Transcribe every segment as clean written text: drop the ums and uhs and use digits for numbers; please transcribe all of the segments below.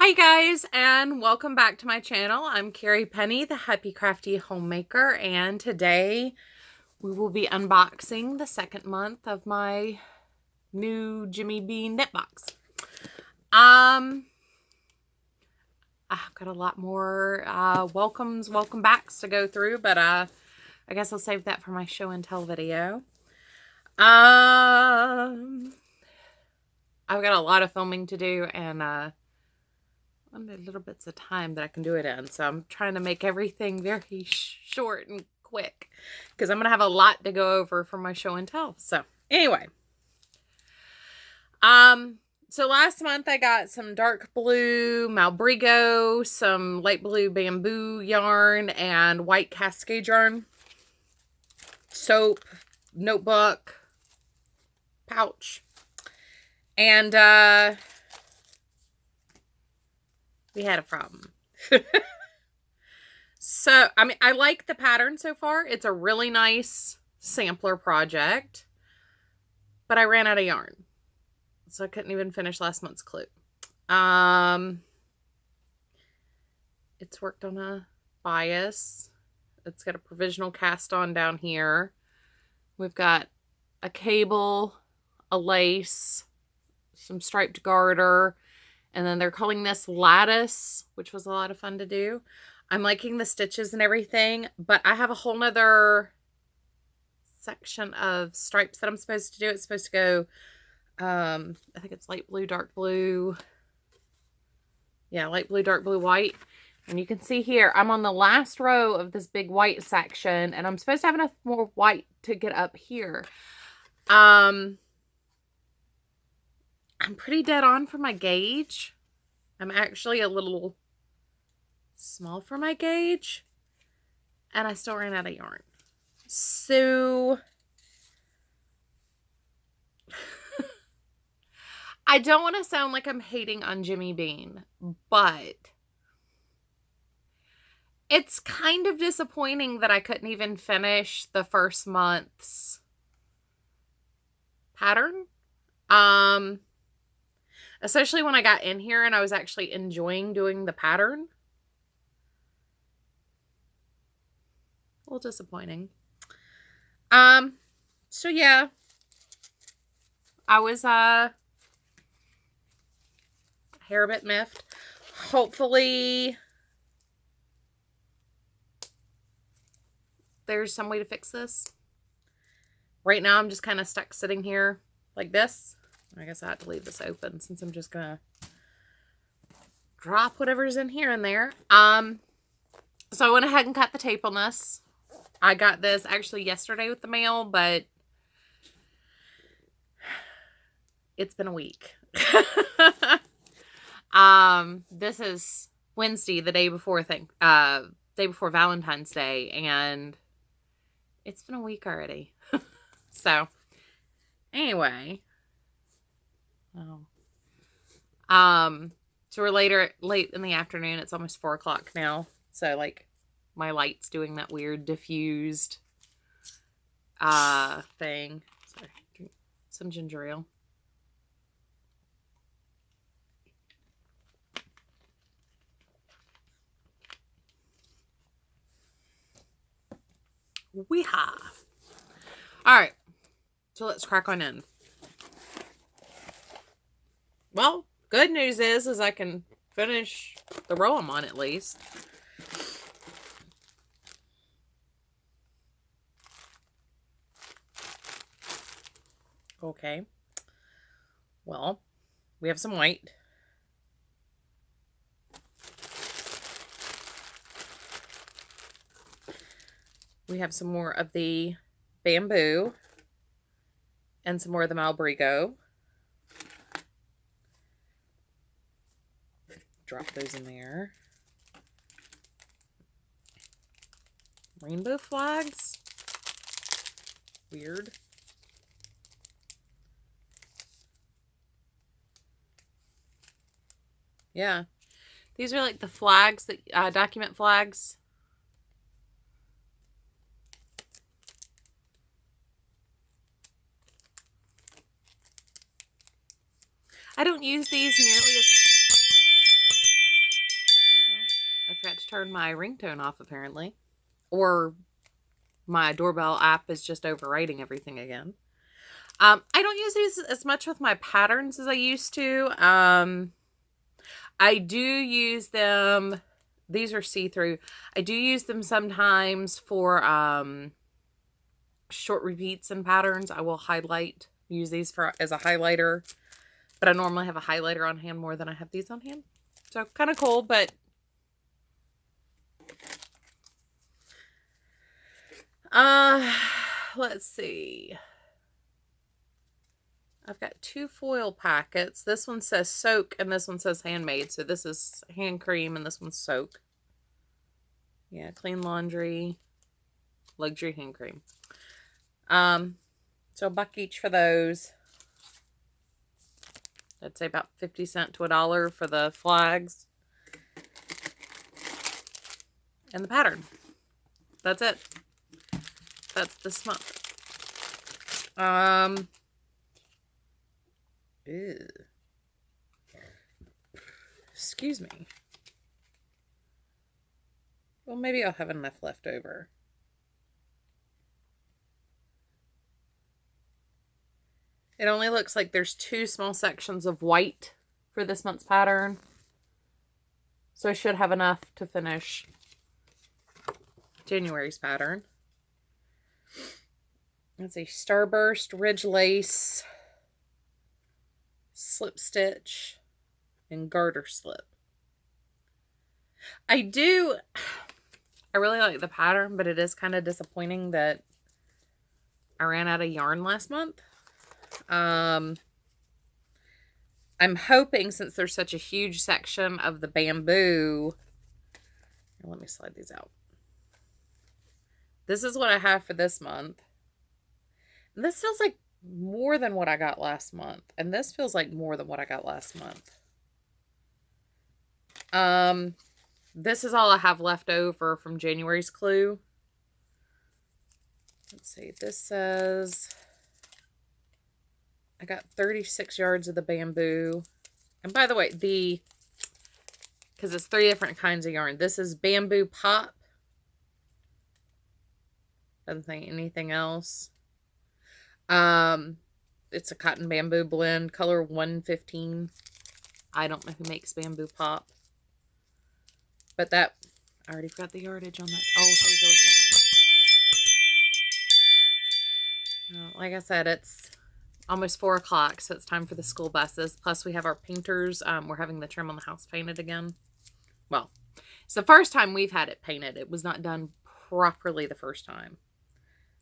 Hi guys, and welcome back to my channel. I'm Carrie Penny, the Happy Crafty Homemaker, and today we will be unboxing the second month of my new Jimmy Bean knit box. I've got a lot more welcome backs to go through, but I guess I'll save that for my show and tell video. I've got a lot of filming to do, and only little bits of time that I can do it in. So I'm trying to make everything very short and quick because I'm going to have a lot to go over for my show and tell. So anyway, so last month I got some dark blue Malbrigo, some light blue bamboo yarn, and white cascade yarn, soap, notebook, pouch, and we had a problem. So, I mean, I like the pattern so far. It's a really nice sampler project, but I ran out of yarn. So I couldn't even finish last month's clue. It's worked on a bias. It's got a provisional cast on down here. We've got a cable, a lace, some striped garter, and then they're calling this lattice, which was a lot of fun to do. I'm liking the stitches and everything, but I have a whole nother section of stripes that I'm supposed to do. It's supposed to go, I think it's light blue, dark blue. Yeah, light blue, dark blue, white. And you can see here, I'm on the last row of this big white section, and I'm supposed to have enough more white to get up here. I'm pretty dead on for my gauge. I'm actually a little small for my gauge. And I still ran out of yarn. So I don't want to sound like I'm hating on Jimmy Bean, but it's kind of disappointing that I couldn't even finish the first month's pattern. Especially when I got in here and I was actually enjoying doing the pattern. A little disappointing. So yeah. I was hair a bit miffed. Hopefully there's some way to fix this. Right now I'm just kind of stuck sitting here like this. I guess I have to leave this open since I'm just gonna drop whatever's in here and there. So I went ahead and cut the tape on this. I got this actually yesterday with the mail, but it's been a week. This is Wednesday, the day before Valentine's Day, and it's been a week already. So anyway. So we're late in the afternoon. It's almost 4 o'clock now. So like my light's doing that weird diffused thing. Sorry, drink some ginger ale. Weehaw. Alright. So let's crack on in. Well, good news is I can finish the row I'm on at least. Okay. Well, we have some white. We have some more of the bamboo and some more of the Malbrigo. Drop those in there. Rainbow flags. Weird. Yeah. These are like the flags that document flags. I don't use these nearly as turned my ringtone off apparently. Or my doorbell app is just overwriting everything again. I don't use these as much with my patterns as I used to. I do use them. These are see-through. I do use them sometimes for short repeats and patterns. I will use these as a highlighter. But I normally have a highlighter on hand more than I have these on hand. So kind of cool, but let's see. I've got 2 foil packets. This one says soak and this one says handmade. So this is hand cream and this one's soak. Yeah, clean laundry, luxury hand cream. So $1 each for those. I'd say about 50 cents to $1 for the flags. And the pattern. That's it. That's this month. Ew. Excuse me. Well, maybe I'll have enough left over. It only looks like there's 2 small sections of white for this month's pattern. So I should have enough to finish January's pattern. Let's see. Starburst, Ridge Lace, Slip Stitch, and Garter Slip. I really like the pattern, but it is kind of disappointing that I ran out of yarn last month. I'm hoping, since there's such a huge section of the bamboo, let me slide these out. This is what I have for this month. And this feels like more than what I got last month. And this feels like more than what I got last month. This is all I have left over from January's clue. Let's see. This says I got 36 yards of the bamboo. And by the way, because it's 3 different kinds of yarn. This is bamboo pop. Doesn't say anything else. It's a cotton bamboo blend, color 115. I don't know who makes bamboo pop. But I already forgot the yardage on that. Oh, here we go again. Like I said, it's almost 4 o'clock, so it's time for the school buses. Plus, we have our painters. We're having the trim on the house painted again. Well, it's the first time we've had it painted. It was not done properly the first time,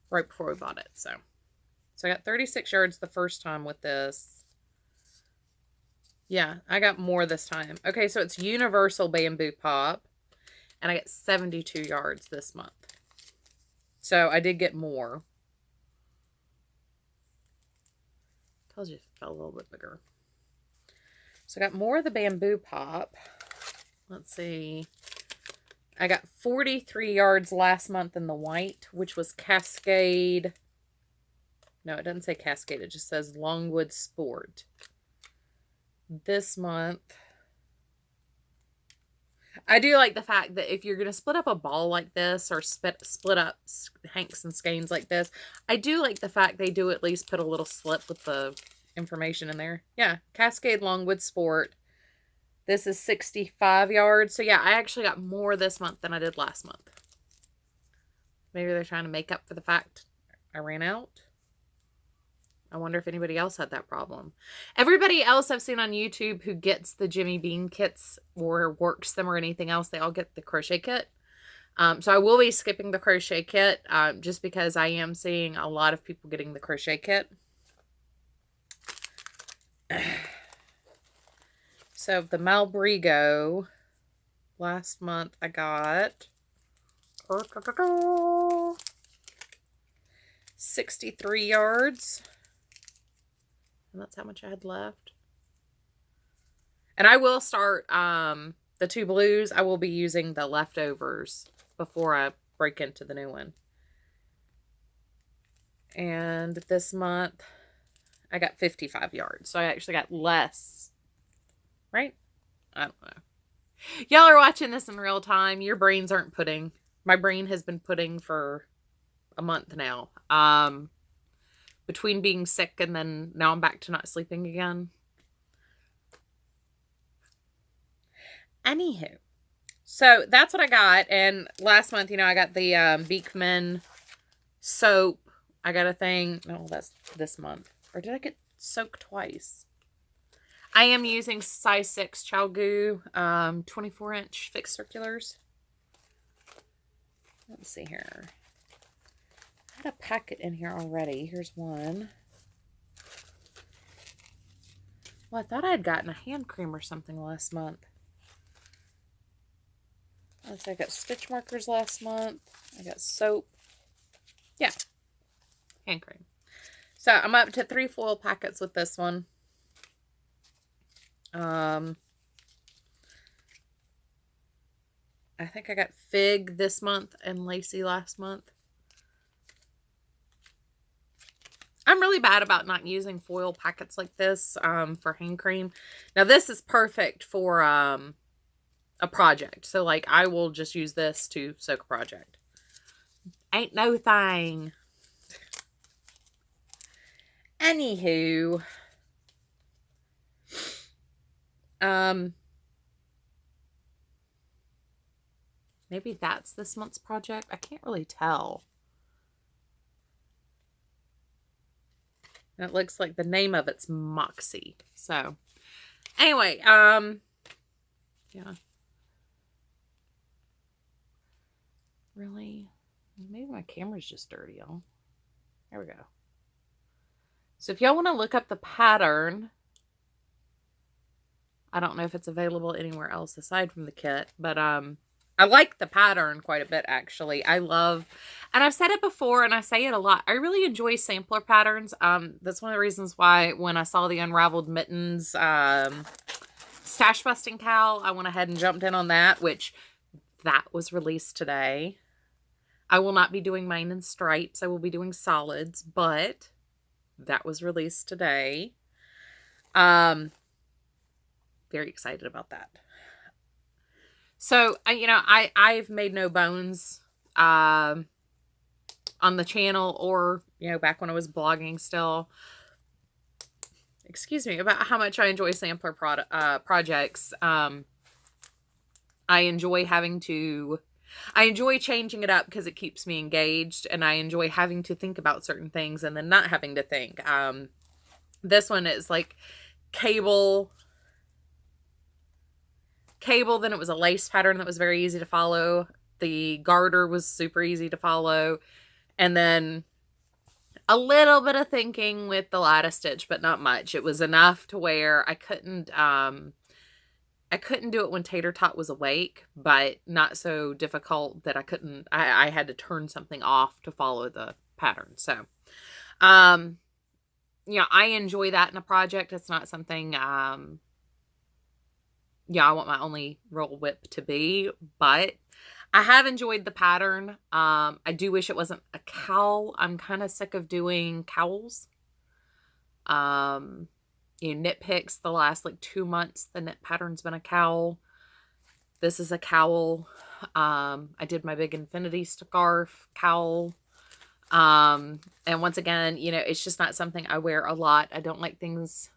right before we bought it. So I got 36 yards the first time with this. Yeah, I got more this time. Okay, so it's universal bamboo pop, and I got 72 yards this month. So I did get more. Told you it felt a little bit bigger. So I got more of the bamboo pop. Let's see. I got 43 yards last month in the white, which was Cascade. No, it doesn't say Cascade. It just says Longwood Sport. This month, I do like the fact that if you're going to split up a ball like this or split up hanks and skeins like this, I do like the fact they do at least put a little slip with the information in there. Yeah, Cascade Longwood Sport. This is 65 yards. So yeah, I actually got more this month than I did last month. Maybe they're trying to make up for the fact I ran out. I wonder if anybody else had that problem. Everybody else I've seen on YouTube who gets the Jimmy Bean kits or works them or anything else, they all get the crochet kit. So I will be skipping the crochet kit just because I am seeing a lot of people getting the crochet kit. So the Malbrigo, last month I got 63 yards. And that's how much I had left. And I will start the 2 blues. I will be using the leftovers before I break into the new one. And this month, I got 55 yards. So I actually got less. Right? I don't know. Y'all are watching this in real time. Your brains aren't pudding. My brain has been pudding for a month now. Between being sick and then now I'm back to not sleeping again. Anywho, so that's what I got. And last month, I got the Beekman soap. I got a thing. No, that's this month. Or did I get soaked twice? I am using size 6 Chalgoo 24-inch fixed circulars. Let's see here. I had a packet in here already. Here's one. Well, I thought I had gotten a hand cream or something last month. Let's see, I got stitch markers last month. I got soap. Yeah. Hand cream. So I'm up to 3 foil packets with this one. I think I got Fig this month and Lacey last month. I'm really bad about not using foil packets like this for hand cream. Now this is perfect for a project. So like I will just use this to soak a project. Ain't no thing. Anywho. Maybe that's this month's project. I can't really tell. And it looks like the name of it's Moxie. So anyway, yeah. Really? Maybe my camera's just dirty, y'all. There we go. So if y'all want to look up the pattern, I don't know if it's available anywhere else aside from the kit, but I like the pattern quite a bit, actually. I love, and I've said it before, and I say it a lot, I really enjoy sampler patterns. That's one of the reasons why when I saw the Unraveled Mittens Stash Busting Cowl, I went ahead and jumped in on that, which that was released today. I will not be doing mine in stripes. I will be doing solids, but that was released today. Very excited about that. So, I've made no bones on the channel or, back when I was blogging still, about how much I enjoy sampler projects. I enjoy I enjoy changing it up because it keeps me engaged, and I enjoy having to think about certain things and then not having to think. This one is like cable, then it was a lace pattern that was very easy to follow. The garter was super easy to follow. And then a little bit of thinking with the lattice stitch, but not much. It was enough to where I couldn't do it when Tater Tot was awake, but not so difficult that I had to turn something off to follow the pattern. So, I enjoy that in a project. It's not something, I want my only roll whip to be, but I have enjoyed the pattern. I do wish it wasn't a cowl. I'm kind of sick of doing cowls. Knit picks the last 2 months, the knit pattern's been a cowl. This is a cowl. I did my big infinity scarf cowl. And once again, it's just not something I wear a lot. I don't like things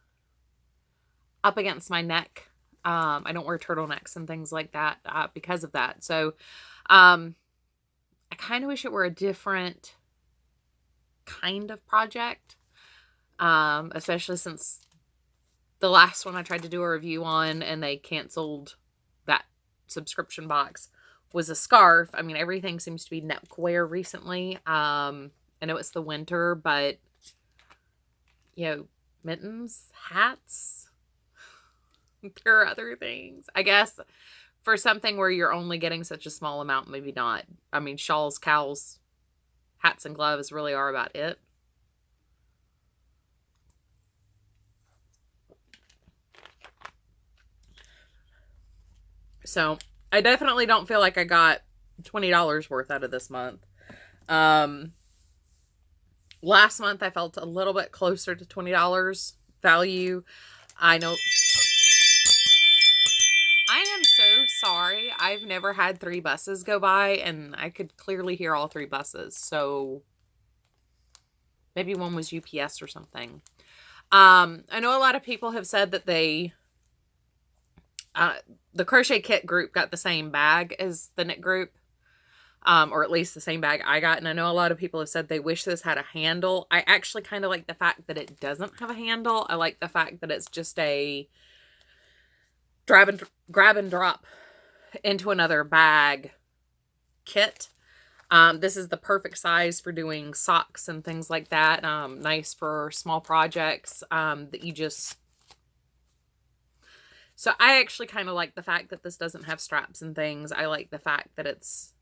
up against my neck. I don't wear turtlenecks and things like that because of that. So I kind of wish it were a different kind of project, especially since the last one I tried to do a review on and they canceled that subscription box was a scarf. I mean, everything seems to be neckwear recently. I know it's the winter, but, mittens, hats, there are other things. I guess for something where you're only getting such a small amount, maybe not. I mean, shawls, cowls, hats, and gloves really are about it. So I definitely don't feel like I got $20 worth out of this month. Last month I felt a little bit closer to $20 value. I I am so sorry. I've never had 3 buses go by, and I could clearly hear all 3 buses. So maybe one was UPS or something. I know a lot of people have said that they, the crochet kit group got the same bag as the knit group. Or at least the same bag I got. And I know a lot of people have said they wish this had a handle. I actually kind of like the fact that it doesn't have a handle. I like the fact that it's just a grab and drop into another bag kit. This is the perfect size for doing socks and things like that. Nice for small projects that you just... So I actually kind of like the fact that this doesn't have straps and things. I like the fact that it's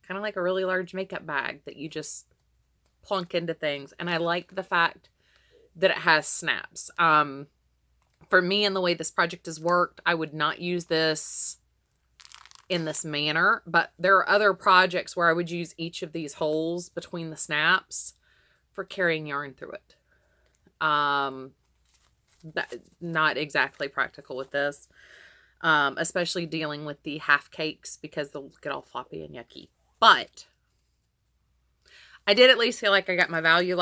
kind of like a really large makeup bag that you just plunk into things. And I like the fact that it has snaps. For me and the way this project has worked, I would not use this in this manner, but there are other projects where I would use each of these holes between the snaps for carrying yarn through it. Not exactly practical with this, especially dealing with the half cakes because they'll get all floppy and yucky. But I did at least feel like I got my value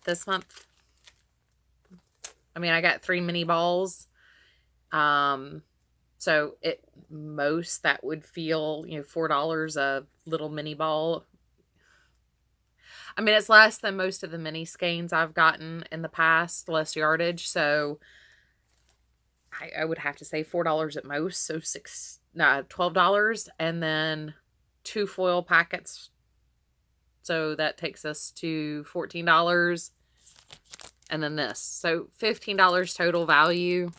this month. I mean, I got 3 mini balls. So most that would feel, $4 a little mini ball. I mean, it's less than most of the mini skeins I've gotten in the past, less yardage. So I would have to say $4 at most. So $12. And then 2 foil packets. So that takes us to $14. And then this. So $15 total value.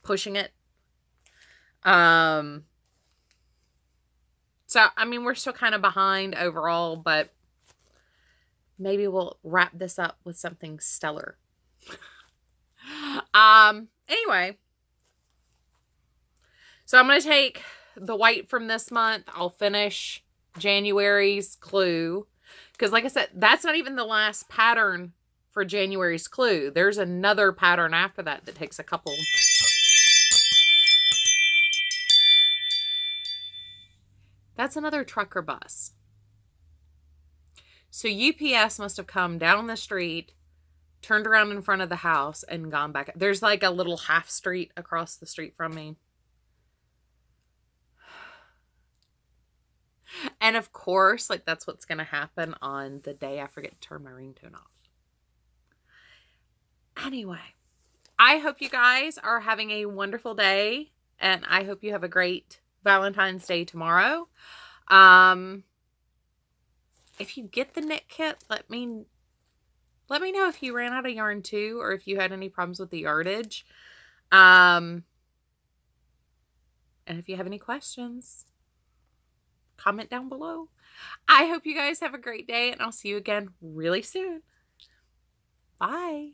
Pushing it. So, I mean, we're still kind of behind overall, but maybe we'll wrap this up with something stellar. Anyway. So I'm going to take the white from this month. I'll finish January's clue. Because like I said, that's not even the last pattern for January's clue. There's another pattern after that that takes a couple. That's another truck or bus. So UPS must have come down the street, turned around in front of the house, and gone back. There's like a little half street across the street from me. And of course, like that's what's going to happen on the day I forget to turn my ringtone off. Anyway, I hope you guys are having a wonderful day, and I hope you have a great Valentine's Day tomorrow. If you get the knit kit, let me know if you ran out of yarn too, or if you had any problems with the yardage. And if you have any questions, comment down below. I hope you guys have a great day, and I'll see you again really soon. Bye.